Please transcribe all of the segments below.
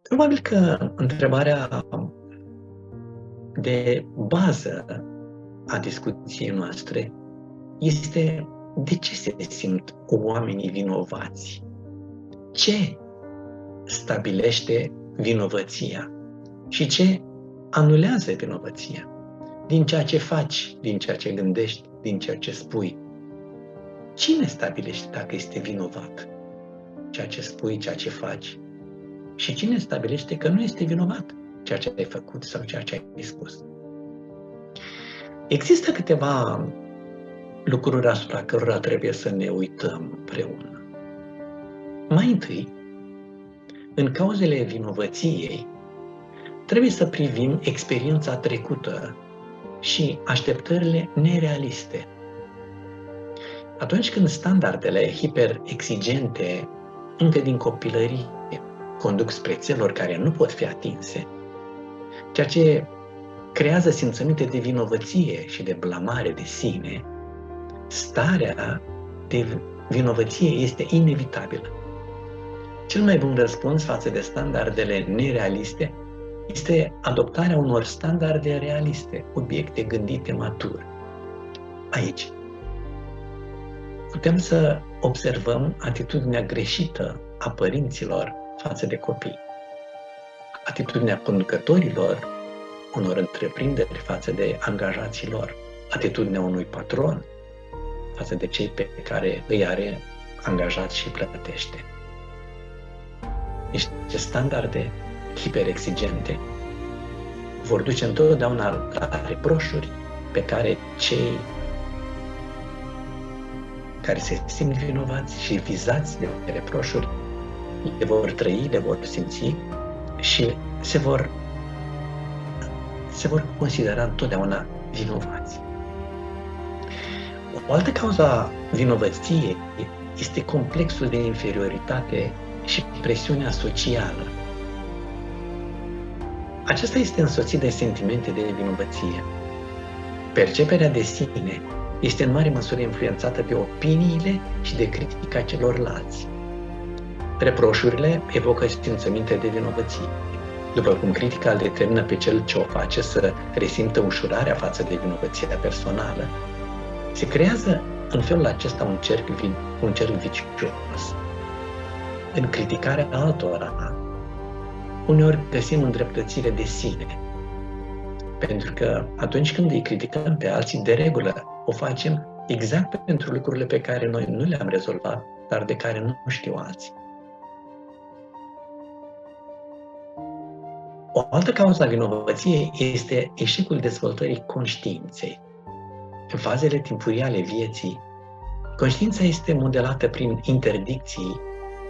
Probabil că întrebarea de bază a discuției noastre este: de ce se simt oamenii vinovați? Ce stabilește vinovăția și ce anulează vinovăția? Din ceea ce faci, din ceea ce gândești, din ceea ce spui. Cine stabilește dacă este vinovat? Ceea ce spui, ceea ce faci. Și cine stabilește că nu este vinovat ceea ce ai făcut sau ceea ce ai spus? Există câteva lucruri asupra cărora trebuie să ne uităm împreună. Mai întâi, în cauzele vinovăției, trebuie să privim experiența trecută și așteptările nerealiste. Atunci când standardele hiperexigente încă din copilărie conduc spre țeluri care nu pot fi atinse, ceea ce creează simțăminte de vinovăție și de blamare de sine, starea de vinovăție este inevitabilă. Cel mai bun răspuns față de standardele nerealiste este adoptarea unor standarde realiste, obiecte gândite matur. Aici putem să observăm atitudinea greșită a părinților față de copii, atitudinea conducătorilor unor întreprinderi față de angajații lor, atitudinea unui patron față de cei pe care îi are angajați și plătește. Niște standarde hiperexigente vor duce întotdeauna la reproșuri pe care cei care se simt vinovați și vizați de reproșuri le vor trăi, le vor simți și se vor considera întotdeauna vinovați. O altă cauză a vinovăției este complexul de inferioritate și presiunea socială. Acesta este însoțit de sentimente de vinovăție. Perceperea de sine este în mare măsură influențată de opiniile și de critica celorlalți. Reproșurile evocă simțăminte de vinovăție, după cum critica îl determină pe cel ce o face să resimtă ușurarea față de vinovăția personală. Se creează în felul acesta un cerc vicios. În criticarea altora, uneori găsim îndreptățire de sine, pentru că atunci când îi criticăm pe alții, de regulă o facem exact pentru lucrurile pe care noi nu le-am rezolvat, dar de care nu știu alții. O altă cauză a vinovăției este eșecul dezvoltării conștiinței. În fazele timpurii ale vieții, conștiința este modelată prin interdicții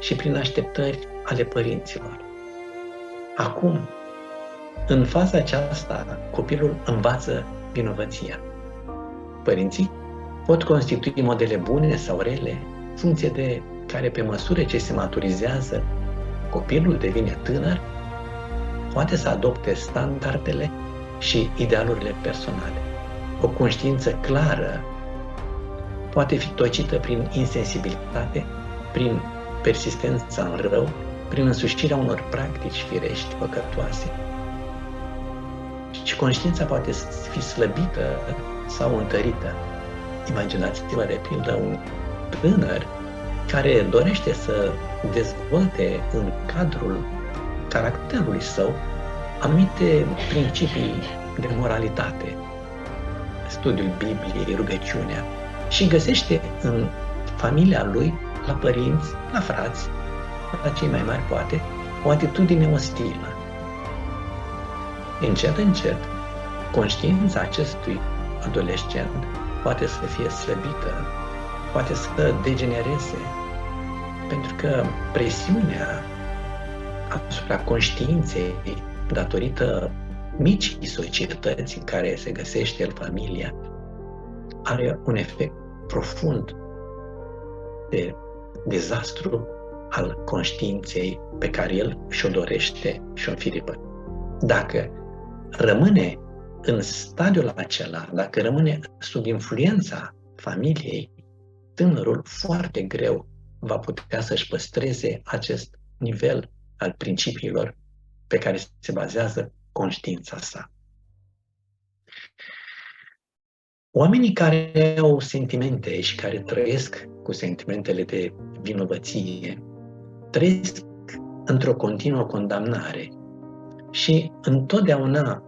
și prin așteptări ale părinților. Acum, în faza aceasta, copilul învață vinovăția. Părinții pot constitui modele bune sau rele, funcție de care, pe măsură ce se maturizează, copilul devine tânăr, poate să adopte standardele și idealurile personale. O conștiință clară poate fi tocită prin insensibilitate, prin persistența în rău, prin însușirea unor practici firești păcătoase. Și conștiința poate fi slăbită sau întărită. Imaginați-vă, de pildă, un tânăr care dorește să dezvolte în cadrul caracterului său anumite principii de moralitate, studiul Bibliei, rugăciunea, și găsește în familia lui, la părinți, la frați, la cei mai mari poate, o atitudine ostilă. Încet, încet, conștiința acestui adolescent poate să fie slăbită, poate să degenereze, pentru că presiunea asupra conștiinței, datorită micii societăți în care se găsește el familia, are un efect profund de dezastru al conștiinței pe care el și-o dorește și-o înfiripă. Dacă rămâne în stadiul acela, dacă rămâne sub influența familiei, tânărul foarte greu va putea să-și păstreze acest nivel al principiilor pe care se bazează conștiința sa. Oamenii care au sentimente și care trăiesc cu sentimentele de vinovăție, trăiesc într-o continuă condamnare și întotdeauna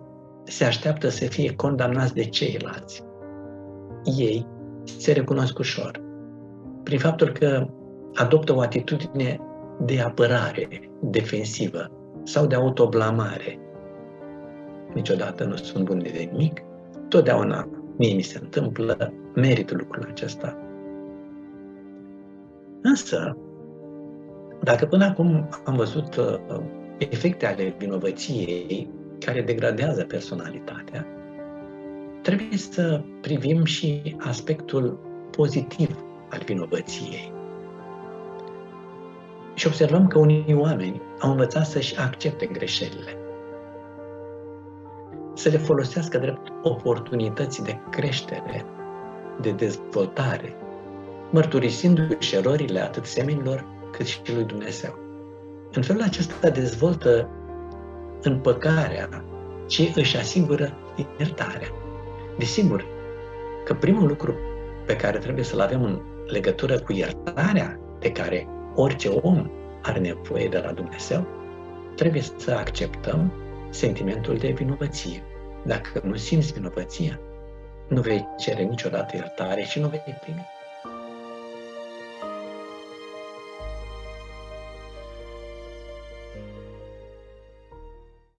se așteaptă să fie condamnați de ceilalți. Ei se recunosc ușor prin faptul că adoptă o atitudine de apărare defensivă sau de autoblamare. Niciodată nu sunt bun de nimic, totdeauna mie mi se întâmplă, merit lucrul acesta. Însă, dacă până acum am văzut efecte ale vinovăției care degradează personalitatea, trebuie să privim și aspectul pozitiv al vinovăției. Și observăm că unii oameni au învățat să-și accepte greșelile, să le folosească drept oportunități de creștere, de dezvoltare, mărturisindu-și erorile atât semenilor cât și lui Dumnezeu. În felul acesta dezvoltă împăcarea și își asigură iertarea. Desigur că primul lucru pe care trebuie să-l avem în legătură cu iertarea de care orice om are nevoie de la Dumnezeu, trebuie să acceptăm sentimentul de vinovăție. Dacă nu simți vinovăția, nu vei cere niciodată iertare și nu vei primi.